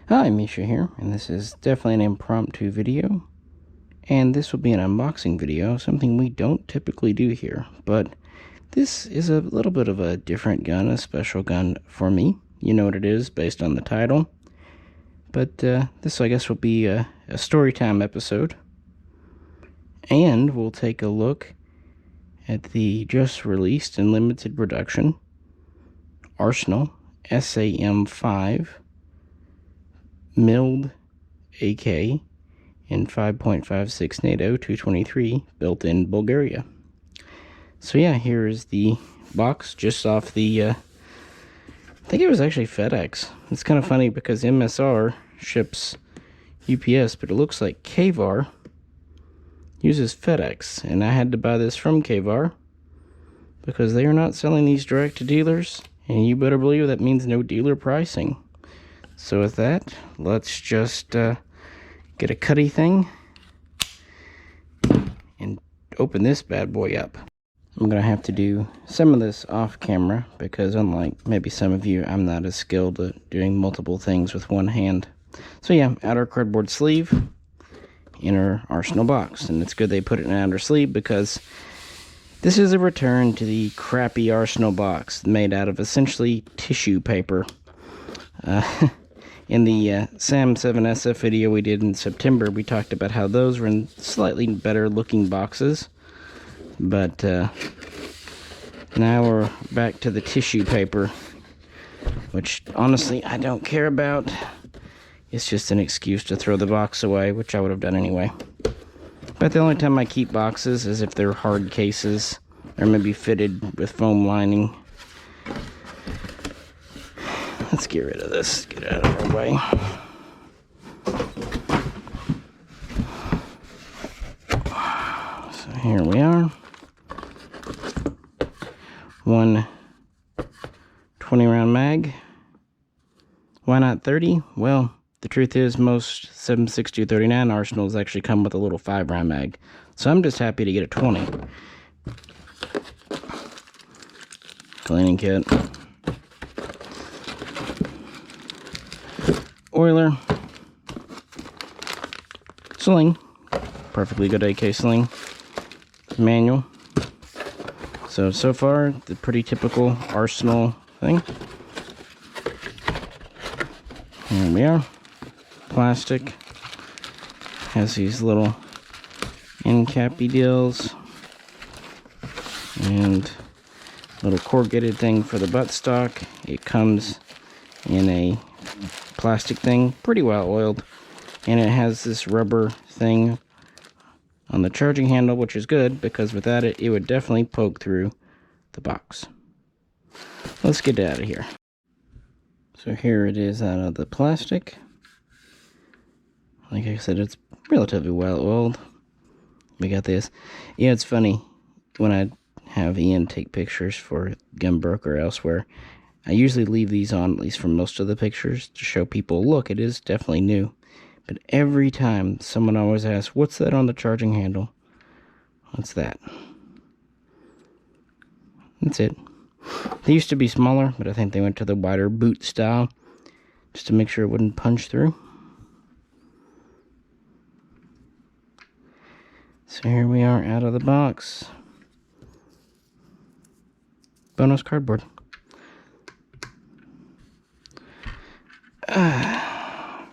Hi, Misha here, and this is definitely an impromptu video, and this will be an unboxing video, something we don't typically do here, but this is a little bit of a different gun, a special gun for me. You know what it is based on the title, but this I guess will be a story time episode, and we'll take a look at the just released and limited production Arsenal SAM5 milled AK in 5.56 NATO 223 built in Bulgaria. So yeah, here is the box just off the I think it was actually FedEx. It's kind of funny because MSR ships UPS, but it looks like KVAR uses FedEx, and I had to buy this from KVAR because they are not selling these direct to dealers, and you better believe that means no dealer pricing. So with that, let's just get a cutty thing and open this bad boy up. I'm going to have to do some of this off camera because unlike maybe some of you, I'm not as skilled at doing multiple things with one hand. So yeah, outer cardboard sleeve, inner Arsenal box. And it's good they put it in an outer sleeve because this is a return to the crappy Arsenal box made out of essentially tissue paper. In the SAM5 SF video we did in September, we talked about how those were in slightly better looking boxes. But now we're back to the tissue paper, which honestly I don't care about. It's just an excuse to throw the box away, which I would have done anyway. But the only time I keep boxes is if they're hard cases or maybe fitted with foam lining. Let's get rid of this, get it out of our way. So here we are. One 20-round mag. Why not 30? Well, the truth is most 7.62 Arsenals actually come with a little 5-round mag. So I'm just happy to get a 20. Cleaning kit. Oiler, sling, perfectly good AK sling, manual. So far, the pretty typical Arsenal thing. Here we are. Plastic. Has these little end cappy deals. And little corrugated thing for the buttstock. It comes in a plastic thing, pretty well oiled, and it has this rubber thing on the charging handle, which is good because without it, it would definitely poke through the box. Let's get it out of here. So here it is out of the plastic. Like I said, it's relatively well oiled. We got this. Yeah, it's funny when I have Ian take pictures for Gunbroker or elsewhere, I usually leave these on, at least for most of the pictures, to show people, look, it is definitely new. But every time, someone always asks, what's that on the charging handle? What's that? That's it. They used to be smaller, but I think they went to the wider boot style, just to make sure it wouldn't punch through. So here we are out of the box. Bonus cardboard.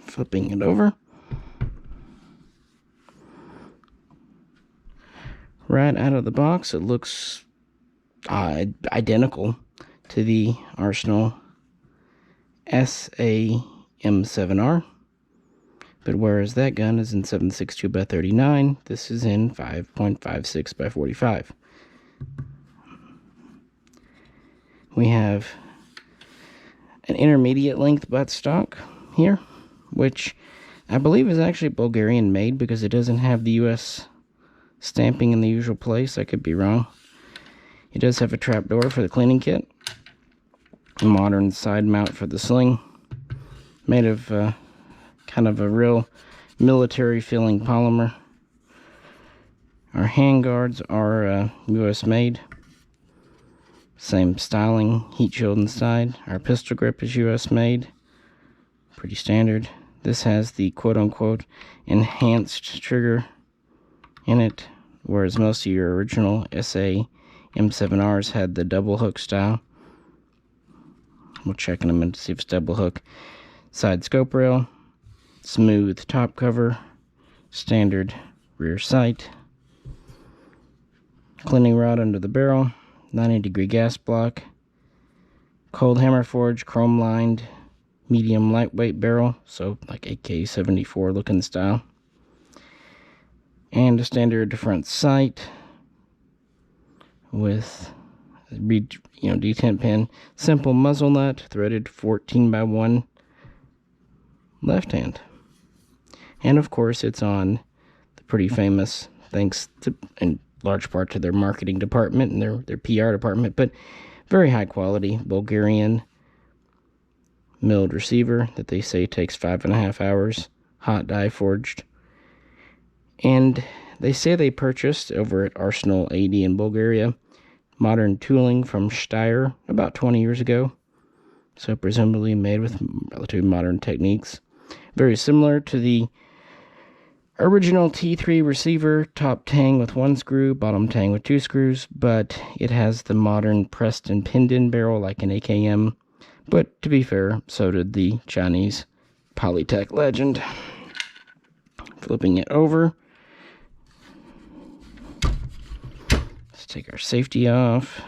Flipping it over. Right out of the box, it looks identical to the Arsenal SAM7R. But whereas that gun is in 7.62x39, this is in 5.56x45. We have an intermediate length buttstock here, which I believe is actually Bulgarian made because it doesn't have the US stamping in the usual place. I could be wrong. It does have a trapdoor for the cleaning kit, a modern side mount for the sling, made of kind of a real military feeling polymer. Our handguards are US made. Same styling, heat shield inside. Our pistol grip is US made. Pretty standard. This has the quote-unquote enhanced trigger in it, whereas most of your original SA-M7Rs had the double hook style. We'll check in a minute to see if it's double hook. Side scope rail, smooth top cover, standard rear sight, cleaning rod under the barrel, 90-degree gas block, cold hammer forge, chrome lined, medium lightweight barrel, so like AK-74 looking style, and a standard front sight with detent pin, simple muzzle nut, threaded 14x1 left hand, and of course it's on the pretty famous, thanks to in large part to their marketing department and their PR department, but very high quality Bulgarian milled receiver that they say takes 5.5 hours, hot die forged. And they say they purchased over at Arsenal AD in Bulgaria modern tooling from Steyr about 20 years ago, so presumably made with relatively modern techniques. Very similar to the original T3 receiver, top tang with 1 screw, bottom tang with 2 screws, but it has the modern pressed and pinned-in barrel like an AKM. But to be fair, so did the Chinese Polytech Legend. Flipping it over. Let's take our safety off.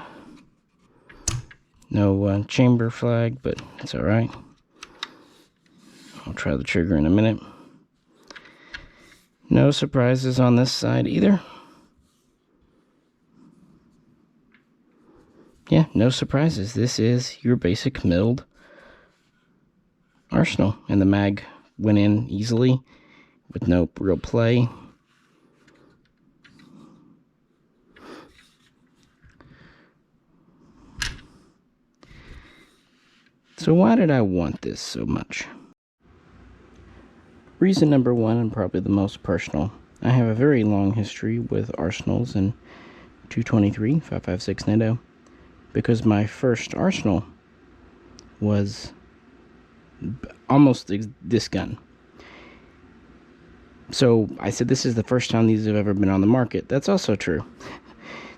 No chamber flag, but it's alright. I'll try the trigger in a minute. No surprises on this side either. Yeah, no surprises. This is your basic milled Arsenal, and the mag went in easily with no real play. So why did I want this so much? Reason number one, and probably the most personal, I have a very long history with Arsenals and 223, 5.56 NATO, because my first Arsenal was almost this gun. So I said this is the first time these have ever been on the market. That's also true.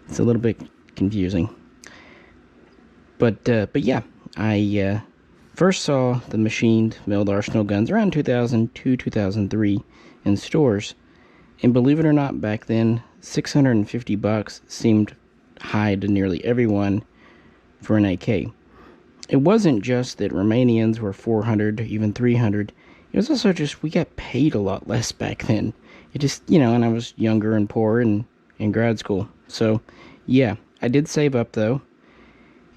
It's a little bit confusing. But yeah, I first saw the machined milled Arsenal guns around 2002, 2003 in stores. And believe it or not, back then, $650 seemed high to nearly everyone for an AK. It wasn't just that Romanians were 400, even 300. It was also just we got paid a lot less back then. It just, and I was younger and poor and in grad school. So, yeah, I did save up though.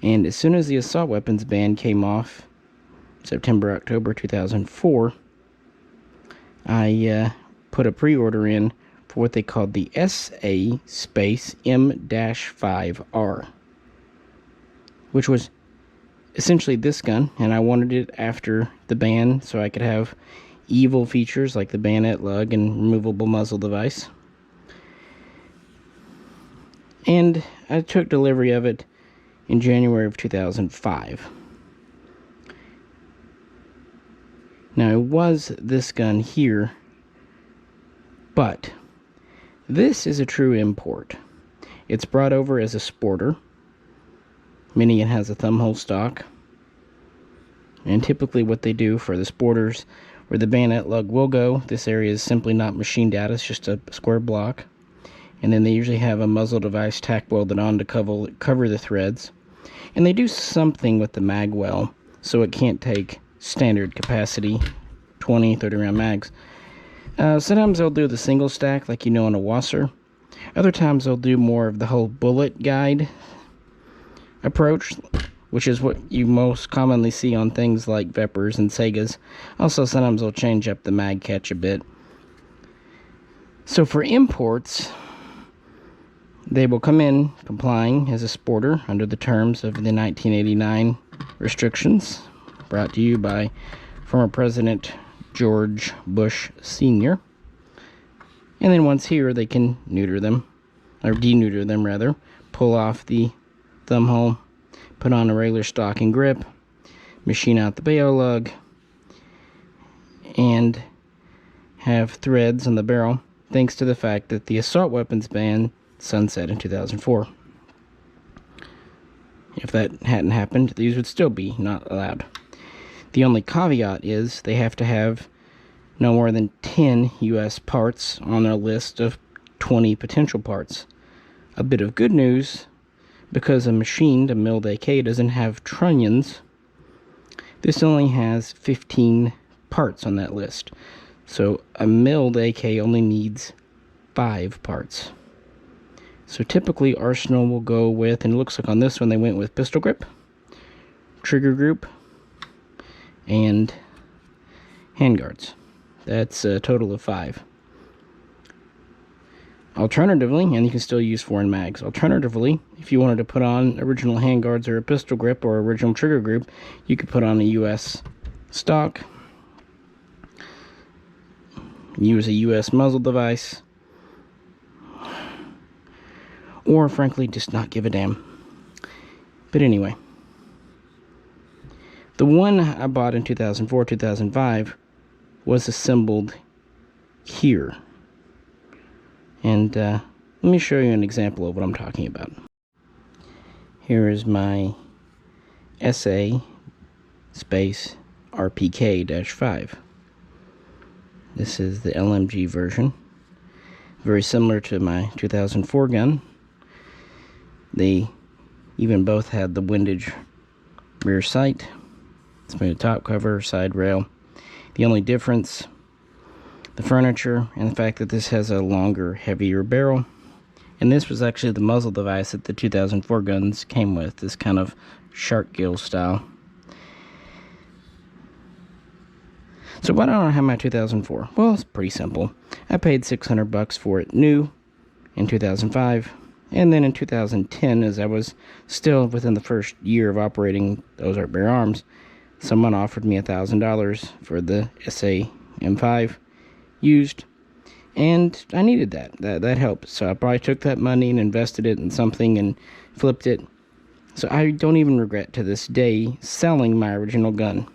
And as soon as the assault weapons ban came off, September, October 2004, I put a pre-order in for what they called the SA M5R, which was essentially this gun, and I wanted it after the ban so I could have evil features like the bayonet lug and removable muzzle device. And I took delivery of it in January of 2005. Now, it was this gun here, but this is a true import. It's brought over as a sporter, meaning it has a thumbhole stock. And typically what they do for the sporters, where the bayonet lug will go, this area is simply not machined out, it's just a square block. And then they usually have a muzzle device tack welded on to cover the threads. And they do something with the mag well, so it can't take standard capacity 20-30 round mags. Sometimes they'll do the single stack like on a Wasser. Other times they'll do more of the whole bullet guide approach, which is what you most commonly see on things like Vepers and Segas. Also, sometimes they'll change up the mag catch a bit. So for imports, they will come in complying as a sporter under the terms of the 1989 restrictions, brought to you by former President George Bush Sr. And then once here, they can neuter them, or deneuter them rather, pull off the thumb hole, put on a regular stock and grip, machine out the bayo lug, and and have threads on the barrel, thanks to the fact that the assault weapons ban sunset in 2004. If that hadn't happened, these would still be not allowed. The only caveat is they have to have no more than 10 US parts on their list of 20 potential parts. A bit of good news, because a milled AK doesn't have trunnions, this only has 15 parts on that list. So a milled AK only needs 5 parts. So typically Arsenal will go with, and it looks like on this one they went with pistol grip, trigger group, and handguards. That's a total of 5. Alternatively, and you can still use foreign mags, alternatively, if you wanted to put on original handguards or a pistol grip or original trigger group, you could put on a US stock, use a US muzzle device, or frankly just not give a damn. But anyway, the one I bought in 2004-2005 was assembled here, and let me show you an example of what I'm talking about. Here is my SA RPK-5. This is the LMG version, very similar to my 2004 gun. They even both had the windage rear sight, smooth top cover, side rail. The only difference, the furniture, and the fact that this has a longer, heavier barrel. And this was actually the muzzle device that the 2004 guns came with, this kind of shark gill style. So why don't I have my 2004? Well, it's pretty simple. I paid $600 for it new in 2005. And then in 2010, as I was still within the first year of operating those Art-Bearer arms, someone offered me $1,000 for the SAM5 used, and I needed that. That helped. So I probably took that money and invested it in something and flipped it. So I don't even regret to this day selling my original gun.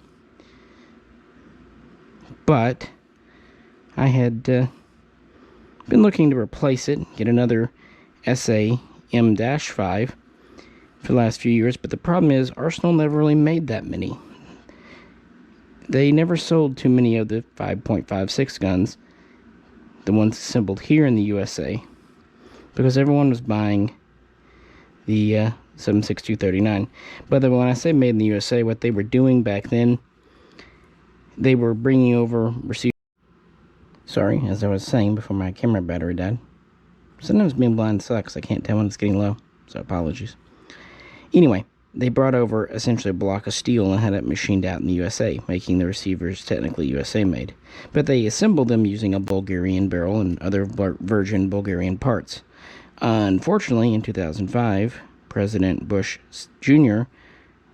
But I had been looking to replace it, get another SAM5 for the last few years, but the problem is Arsenal never really made that many. They never sold too many of the 5.56 guns, the ones assembled here in the USA, because everyone was buying the 7.6239. But when I say made in the USA, what they were doing back then, they were bringing over Sorry, as I was saying before my camera battery died. Sometimes being blind sucks. I can't tell when it's getting low, so apologies. Anyway, they brought over essentially a block of steel and had it machined out in the USA, making the receivers technically USA made. But they assembled them using a Bulgarian barrel and other virgin Bulgarian parts. Unfortunately, in 2005, President Bush Jr.,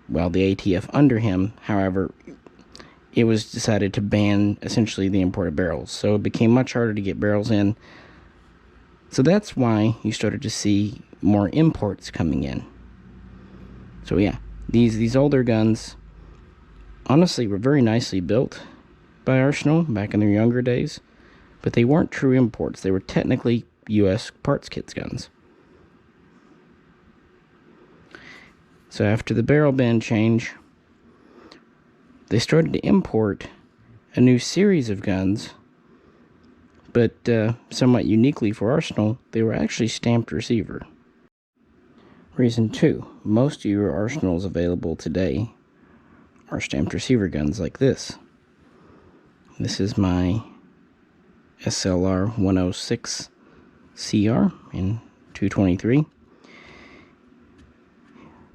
well, the ATF under him, however, it was decided to ban essentially the imported barrels. So it became much harder to get barrels in. So that's why you started to see more imports coming in. So yeah, these older guns honestly were very nicely built by Arsenal back in their younger days, but they weren't true imports. They were technically US parts kits guns. So after the barrel ban change, they started to import a new series of guns, but somewhat uniquely for Arsenal, they were actually stamped receiver. Reason 2, most of your Arsenals available today are stamped receiver guns like this. This is my SLR 106 CR in 223.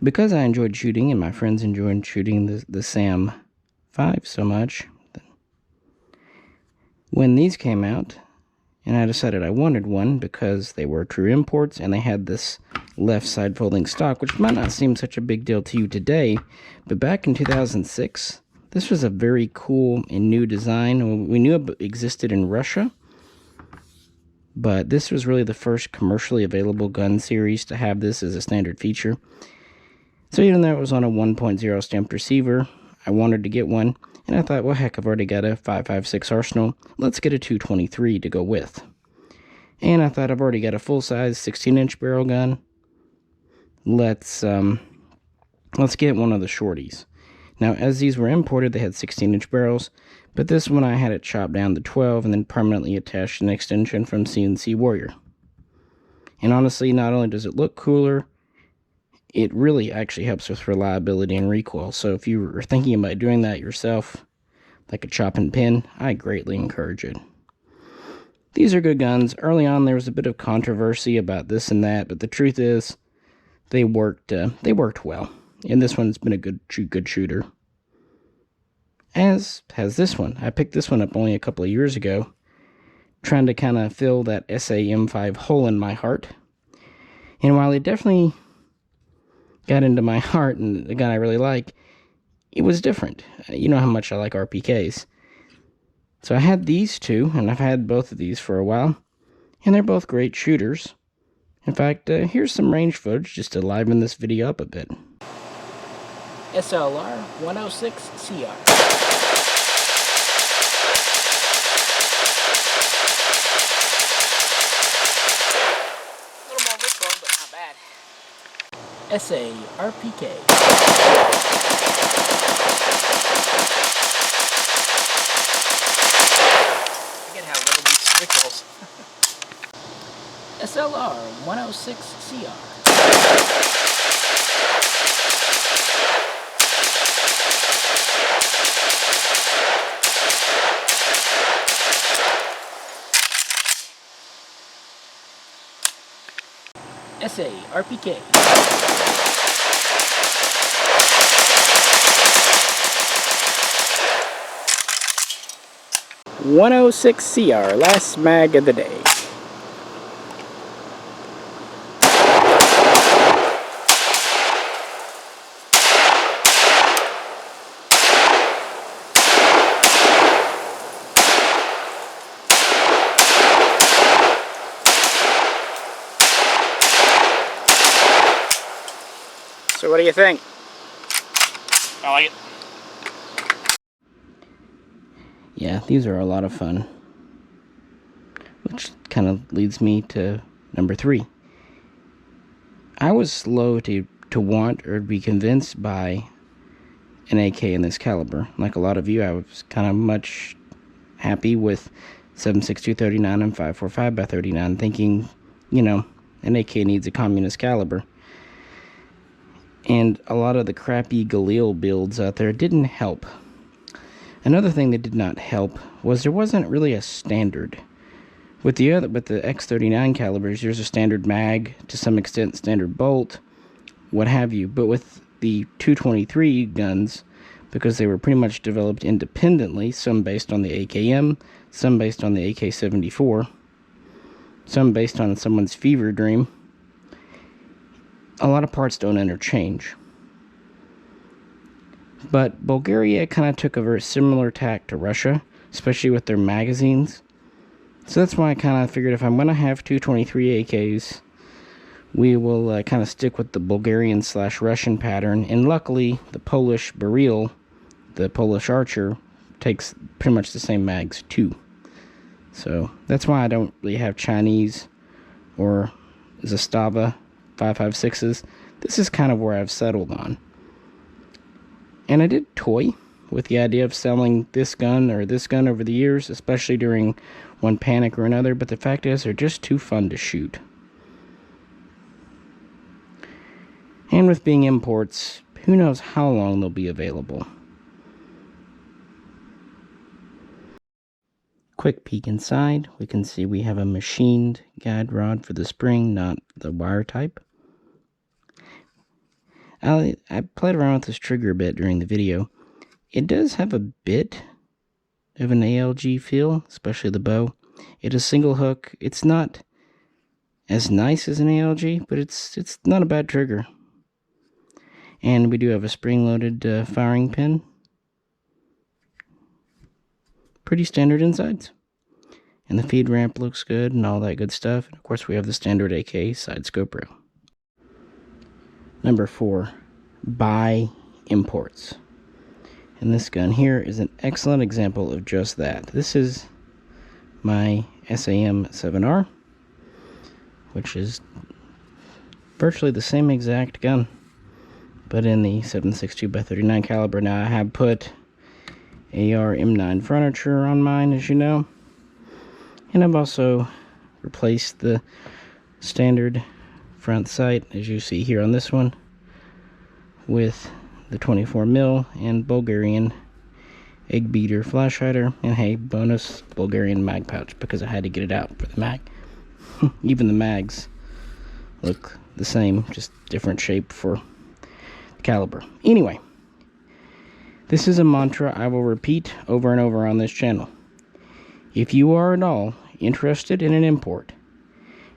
Because I enjoyed shooting and my friends enjoyed shooting the SAM5 so much, when these came out, and I decided I wanted one because they were true imports and they had this left side folding stock, which might not seem such a big deal to you today, but back in 2006, this was a very cool and new design. We knew it existed in Russia, but this was really the first commercially available gun series to have this as a standard feature. So even though it was on a 1.0 stamped receiver, I wanted to get one, And I thought, well, heck, I've already got a 5.56 Arsenal. Let's get a 223 to go with. And I thought, I've already got a full-size 16-inch barrel gun. Let's get one of the shorties. Now, as these were imported, they had 16-inch barrels, but this one I had it chopped down to 12 and then permanently attached an extension from CNC Warrior. And honestly, not only does it look cooler, it really actually helps with reliability and recoil. So if you were thinking about doing that yourself, like a chop and pin, I greatly encourage it. These are good guns. Early on, there was a bit of controversy about this and that, but the truth is, they worked well. And this one's been a good shooter. As has this one. I picked this one up only a couple of years ago, trying to kind of fill that SAM5 hole in my heart. And while it definitely got into my heart and the gun I really like, it was different. You know how much I like RPKs. So I had these two, and I've had both of these for a while, and they're both great shooters. In fact, here's some range footage just to liven this video up a bit. SLR 106 CR. A little more recoil, but not bad. SA RPK. Forget how little these recoils. SLR 106 CR. SA RPK. .106 CR, last mag of the day. So what do you think? I like it. Yeah, these are a lot of fun. Which kind of leads me to number 3. I was slow to want or be convinced by an AK in this caliber. Like a lot of you, I was kind of much happy with 7.62 39 and 5.45 by 39, thinking, you know, an AK needs a communist caliber. And a lot of the crappy Galil builds out there didn't help. Another thing that did not help was there wasn't really a standard. With the X39 calibers, there's a standard mag, to some extent standard bolt, what have you. But with the 223 guns, because they were pretty much developed independently, some based on the AKM, some based on the AK-74, some based on someone's fever dream, a lot of parts don't interchange. But Bulgaria kind of took a very similar tack to Russia, especially with their magazines. So that's why I kind of figured if I'm going to have 223 AKs, we will kind of stick with the Bulgarian/Russian pattern. And luckily, the Polish Beryl, the Polish Archer, takes pretty much the same mags too. So that's why I don't really have Chinese or Zastava 5.56s. This is kind of where I've settled on. And I did toy with the idea of selling this gun or this gun over the years, especially during one panic or another, but the fact is they're just too fun to shoot. And with being imports, who knows how long they'll be available. Quick peek inside, we can see we have a machined guide rod for the spring, not the wire type. I played around with this trigger a bit during the video. It does have a bit of an ALG feel, especially the bow. It is single hook. It's not as nice as an ALG, but it's not a bad trigger. And we do have a spring-loaded firing pin. Pretty standard insides. And the feed ramp looks good and all that good stuff. And of course we have the standard AK side scope rail. Number 4, buy imports. And this gun here is an excellent example of just that. This is my SAM7R, which is virtually the same exact gun, but in the 7.62x39 caliber. Now I have put AR M9 furniture on mine, as you know, and I've also replaced the standard front sight, as you see here on this one, with the 24mm and Bulgarian egg beater flash hider, and hey, bonus Bulgarian mag pouch because I had to get it out for the mag. Even the mags look the same, just different shape for the caliber. Anyway, this is a mantra I will repeat over and over on this channel. If you are at all interested in an import,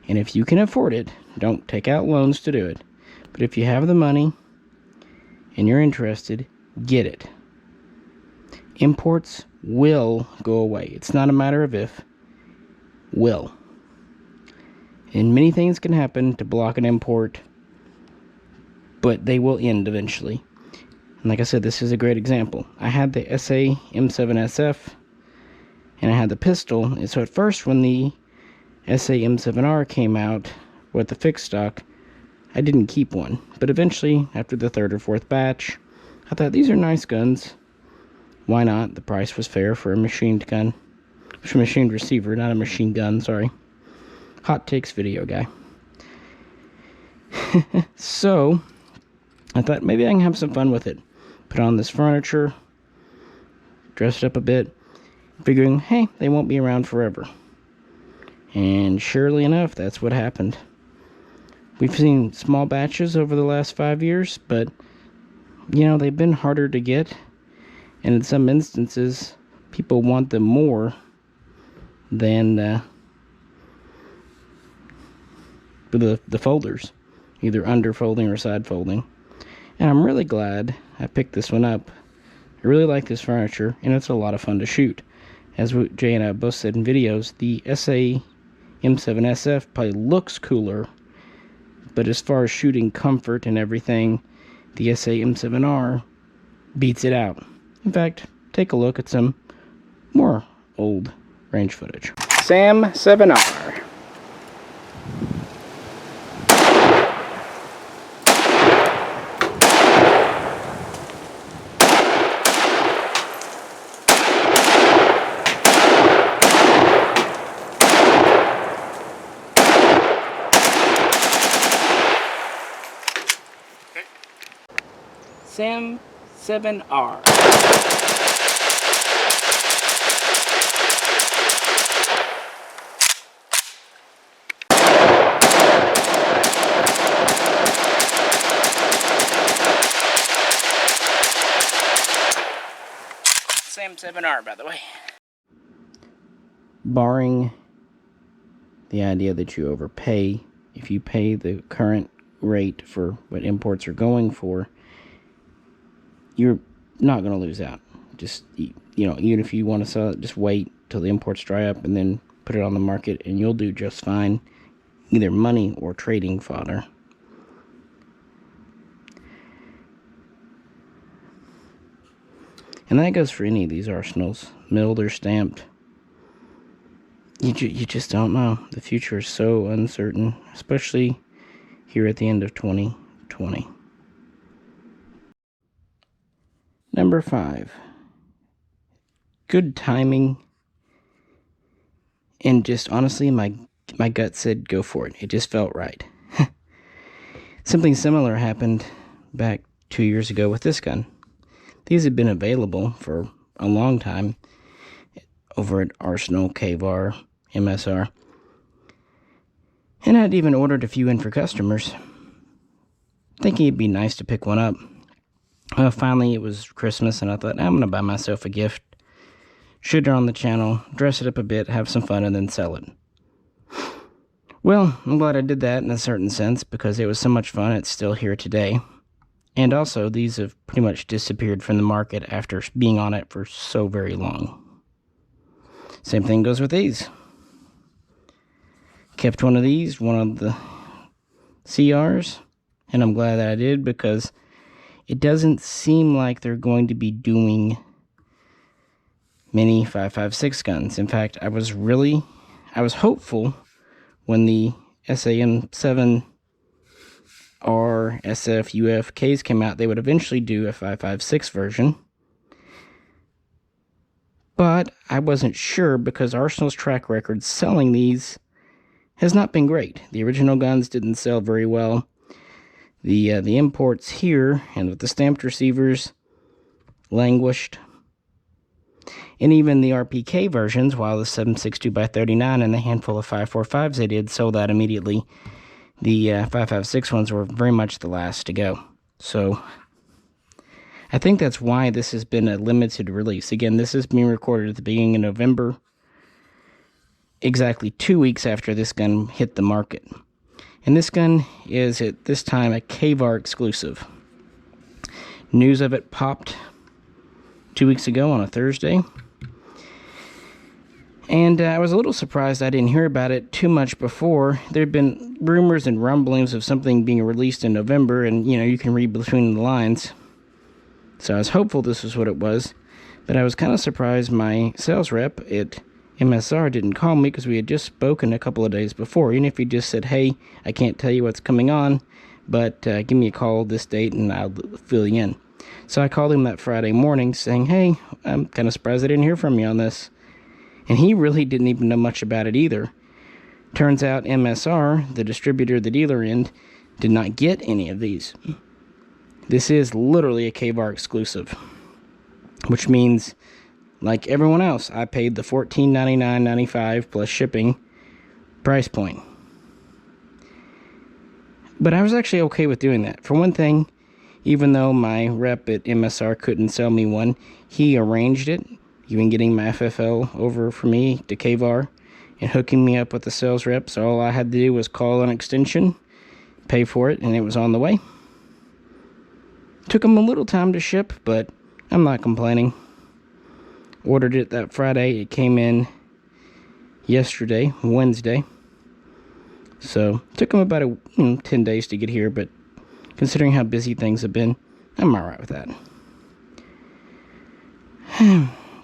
and if you can afford it, don't take out loans to do it, but if you have the money and you're interested, get it. Imports will go away. It's not a matter of if, will. And many things can happen to block an import, but they will end eventually. And like I said, this is a great example. I had the SA M7SF, and I had the pistol. And so at first, when the SA M7R came out with the fixed stock, I didn't keep one. But eventually, after the third or fourth batch, I thought, these are nice guns. Why not? The price was fair for a machined gun. For a machined receiver, not a machine gun, sorry. Hot takes video guy. So, I thought maybe I can have some fun with it. Put on this furniture, dress it up a bit, figuring, hey, they won't be around forever. And surely enough, that's what happened. We've seen small batches over the last 5 years, but, you know, they've been harder to get. And in some instances, people want them more than the folders, either under folding or side folding. And I'm really glad I picked this one up. I really like this furniture, and it's a lot of fun to shoot. As Jay and I both said in videos, the SA M7SF probably looks cooler, but as far as shooting comfort and everything, the SA M7R beats it out. In fact, take a look at some more old range footage. SAM7R. SAM7R. SAM7R, by the way. Barring the idea that you overpay, if you pay the current rate for what imports are going for, you're not going to lose out. Just, you know, even if you want to sell it, just wait till the imports dry up and then put it on the market, and you'll do just fine. Either money or trading fodder. And that goes for any of these arsenals, milled or stamped. You just don't know. The future is so uncertain, especially here at the end of 2020. Number 5. Good timing. And just honestly, my gut said go for it. It just felt right. Something similar happened back 2 years ago with this gun. These had been available for a long time over at Arsenal, KVAR, MSR. And I'd even ordered a few in for customers, thinking it'd be nice to pick one up. Finally, it was Christmas, and I thought, I'm going to buy myself a gift, shoot it on the channel, dress it up a bit, have some fun, and then sell it. Well, I'm glad I did that in a certain sense, because it was so much fun, it's still here today. And also, these have pretty much disappeared from the market after being on it for so very long. Same thing goes with these. Kept one of these, one of the CRs, and I'm glad that I did, because it doesn't seem like they're going to be doing many 5.56 guns. In fact, I was hopeful when the SAM5 or SFUFKs came out, they would eventually do a 5.56 version. But I wasn't sure because Arsenal's track record selling these has not been great. The original guns didn't sell very well. The imports here and with the stamped receivers languished. And even the RPK versions, while the 7.62x39 and the handful of 5.45s they did sold out immediately, the 5.56 ones were very much the last to go. So I think that's why this has been a limited release. Again, this is being recorded at the beginning of November, exactly 2 weeks after this gun hit the market. And this gun is, at this time, a KVAR exclusive. News of it popped 2 weeks ago on a Thursday. And I was a little surprised I didn't hear about it too much before. There had been rumors and rumblings of something being released in November, and, you know, you can read between the lines. So I was hopeful this was what it was. But I was kind of surprised my sales rep at MSR didn't call me because we had just spoken a couple of days before. Even if he just said, hey, I can't tell you what's coming on, but give me a call this date and I'll fill you in. So I called him that Friday morning saying, hey, I'm kind of surprised I didn't hear from you on this. And he really didn't even know much about it either. Turns out MSR, the distributor, the dealer end, did not get any of these. This is literally a KVAR exclusive, which means, like everyone else, I paid the $14.99.95 plus shipping price point. But I was actually okay with doing that. For one thing, even though my rep at MSR couldn't sell me one, he arranged it, even getting my FFL over for me to KVAR and hooking me up with the sales rep. So all I had to do was call an extension, pay for it, and it was on the way. Took him a little time to ship, but I'm not complaining. Ordered it that Friday. It came in yesterday, Wednesday. So took them about 10 days to get here, but considering how busy things have been, I'm alright with that.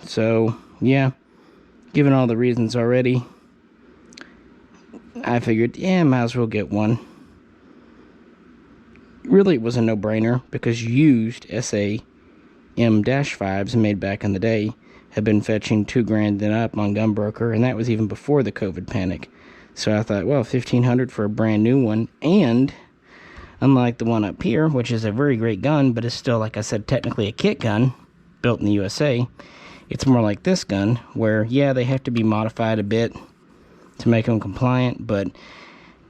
So, yeah, given all the reasons already, I figured, yeah, might as well get one. Really, it was a no-brainer because used SAM5s made back in the day have been fetching $2,000 and up on Gunbroker, and that was even before the COVID panic. So I thought, well, $1,500 for a brand new one, and unlike the one up here, which is a very great gun, but is still, like I said, technically a kit gun built in the USA, it's more like this gun, where, yeah, they have to be modified a bit to make them compliant, but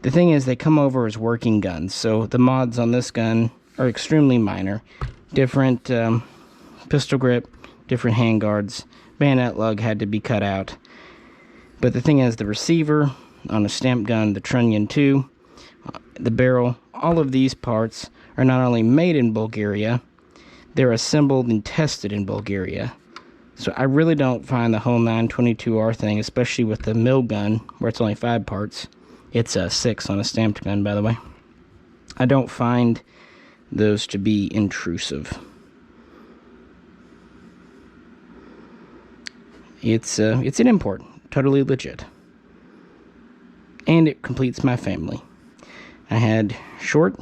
the thing is, they come over as working guns, so the mods on this gun are extremely minor. Different pistol grip, different handguards, bayonet lug had to be cut out. But the thing is, the receiver on a stamp gun, the trunnion too, the barrel, all of these parts are not only made in Bulgaria, they're assembled and tested in Bulgaria. So I really don't find the whole 922R thing, especially with the mill gun, where it's only 5 parts. It's a 6 on a stamped gun, by the way. I don't find those to be intrusive. It's an import, totally legit. And it completes my family. I had short,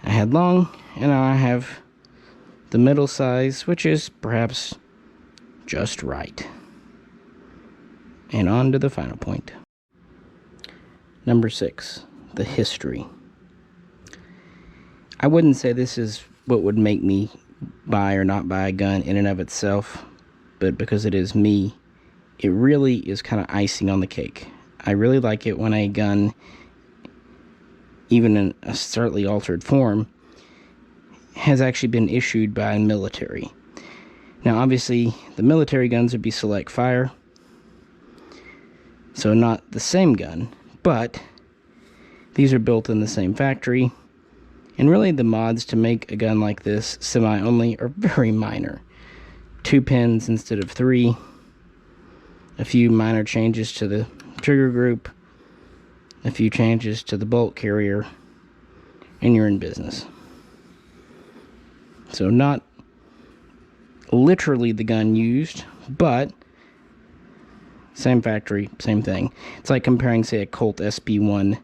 I had long, and now I have the middle size, which is perhaps just right. And on to the final point. Number 6, the history. I wouldn't say this is what would make me buy or not buy a gun in and of itself, but because it is me, it really is kind of icing on the cake. I really like it when a gun, even in a slightly altered form, has actually been issued by a military. Now, obviously, the military guns would be select fire, so not the same gun, but these are built in the same factory, and really the mods to make a gun like this semi-only are very minor. 2 pins instead of 3, a few minor changes to the trigger group, a few changes to the bolt carrier, and you're in business. So not literally the gun used, but same factory, same thing. It's like comparing, say, a Colt SB1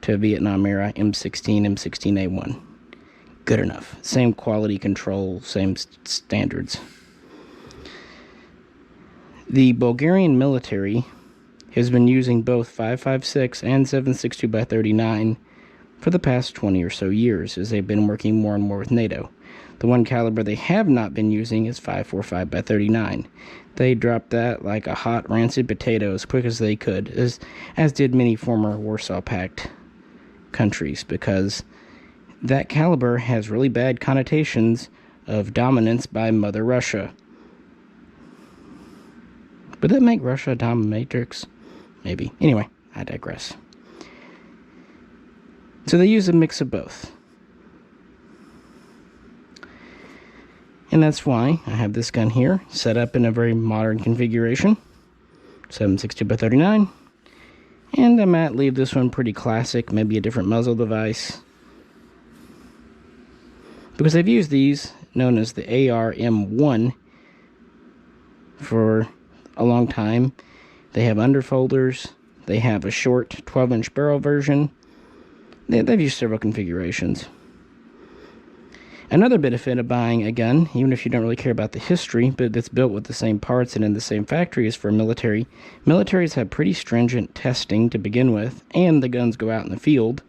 to a Vietnam era M16, M16A1. Good enough. Same quality control, same standards. The Bulgarian military has been using both 5.56 and 7.62x39 for the past 20 or so years, as they've been working more and more with NATO. The one caliber they have not been using is 5.45x39. They dropped that like a hot rancid potato as quick as they could, as did many former Warsaw Pact countries, because that caliber has really bad connotations of dominance by Mother Russia. Would that make Russia a dominatrix? Maybe. Anyway, I digress. So they use a mix of both. And that's why I have this gun here, set up in a very modern configuration, 7.62x39. And I might leave this one pretty classic, maybe a different muzzle device, because they've used these, known as the ARM1, for a long time. They have underfolders, they have a short 12-inch barrel version. They've used several configurations. Another benefit of buying a gun, even if you don't really care about the history, but it's built with the same parts and in the same factory as for military. Militaries have pretty stringent testing to begin with, and the guns go out in the field.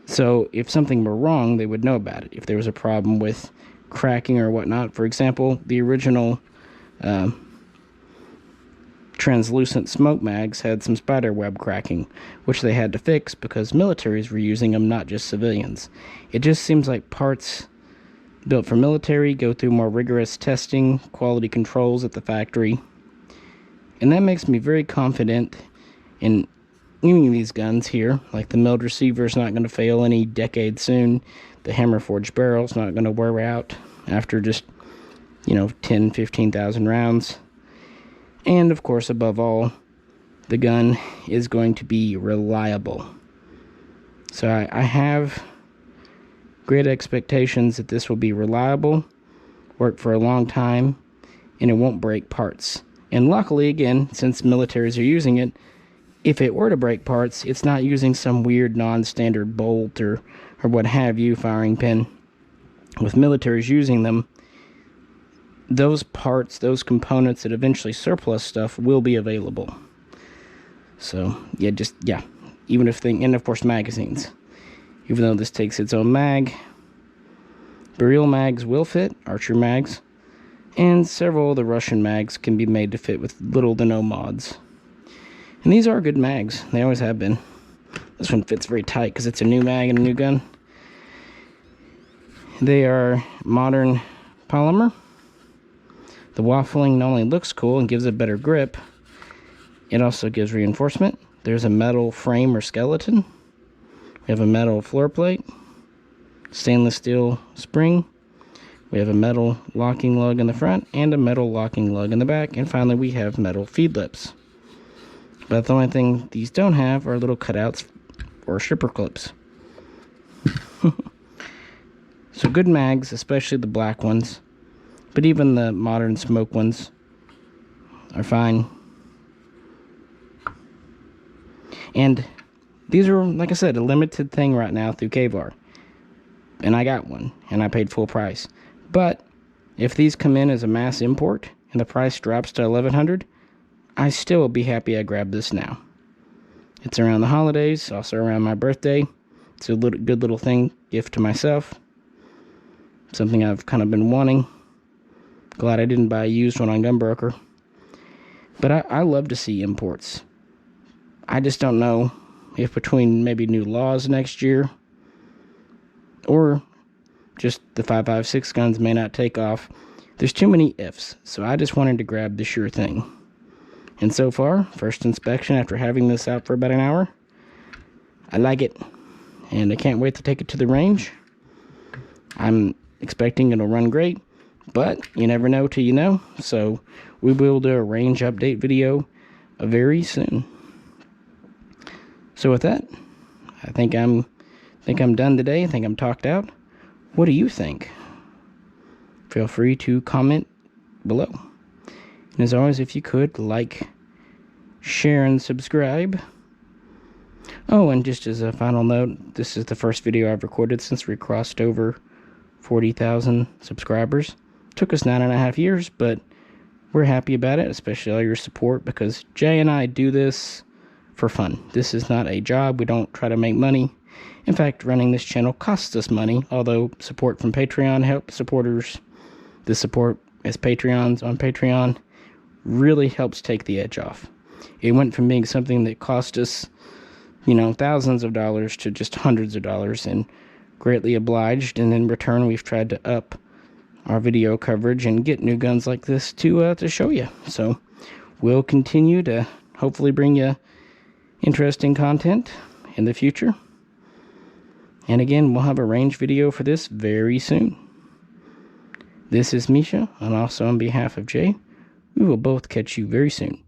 So if something were wrong, they would know about it. If there was a problem with cracking or whatnot, for example, the original translucent smoke mags had some spider web cracking, which they had to fix because militaries were using them, not just civilians. It just seems like parts built for military go through more rigorous testing, quality controls at the factory, and that makes me very confident in using these guns here. Like the milled receiver is not going to fail any decade soon. The hammer forged barrel is not going to wear out after just 10, 15,000 rounds. And of course, above all, the gun is going to be reliable. So I have great expectations that this will be reliable, work for a long time, and it won't break parts. And luckily, again, since militaries are using it, if it were to break parts, it's not using some weird non-standard bolt or what have you firing pin. With militaries using them, those parts, those components that eventually surplus stuff will be available. So, even if and of course magazines. Even though this takes its own mag, Beryl mags will fit, Archer mags, and several of the Russian mags can be made to fit with little to no mods. And these are good mags, they always have been. This one fits very tight because it's a new mag and a new gun. They are modern polymer. The waffling not only looks cool and gives it better grip, it also gives reinforcement. There's a metal frame or skeleton. We have a metal floor plate, stainless steel spring. We have a metal locking lug in the front and a metal locking lug in the back. And finally, we have metal feed lips. But the only thing these don't have are little cutouts or stripper clips. So good mags, especially the black ones. But even the modern smoke ones are fine. And these are, like I said, a limited thing right now through KVAR. And I got one, and I paid full price. But if these come in as a mass import and the price drops to $1,100, I still will be happy I grabbed this now. It's around the holidays, also around my birthday. It's a good little thing, gift to myself. Something I've kind of been wanting. Glad I didn't buy a used one on Gunbroker. But I love to see imports. I just don't know if between maybe new laws next year or just the 5.56 guns may not take off. There's too many ifs, so I just wanted to grab the sure thing. And so far, first inspection after having this out for about an hour, I like it. And I can't wait to take it to the range. I'm expecting it'll run great. But you never know till you know, so we will do a range update video very soon. So with that, I think I'm done today. I think I'm talked out. What do you think? feel free to comment below. And as always, if you could, like, share, and subscribe. Oh, and just as a final note, this is the first video I've recorded since we crossed over 40,000 subscribers. Took us 9.5 years, but we're happy about it, especially all your support, because Jay and I do this for fun. This is not a job. We don't try to make money. In fact, running this channel costs us money, although support from Patreon helps supporters. The support as Patreons on Patreon really helps take the edge off. It went from being something that cost us, thousands of dollars to just hundreds of dollars, and greatly obliged. And in return, we've tried to up our video coverage and get new guns like this to show you. So we'll continue to hopefully bring you interesting content in the future. And again, we'll have a range video for this very soon. This is Misha, and also on behalf of Jay, we will both catch you very soon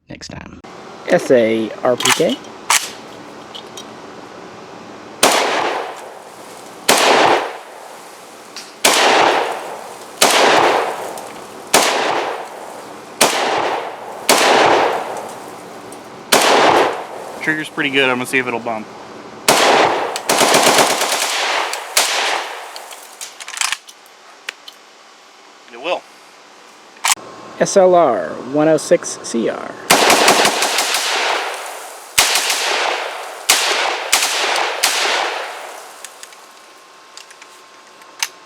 next time. SA RPK. Trigger's pretty good. I'm gonna see if it'll bump. It will. SLR 106 CR.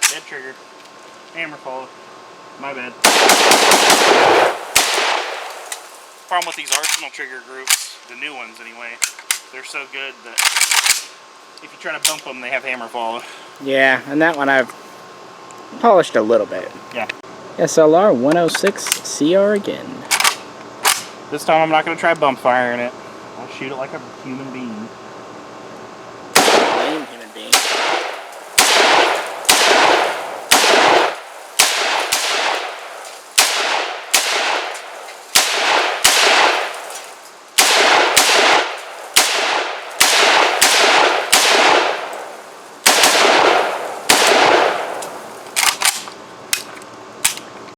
Dead trigger. Hammer fall. My bad. Problem with these Arsenal trigger groups, the new ones anyway, they're so good that if you try to bump them, they have hammer fall. Yeah, and that one I've polished a little bit. Yeah. SLR 106 CR again. This time I'm not going to try bump firing it. I'll shoot it like a human being.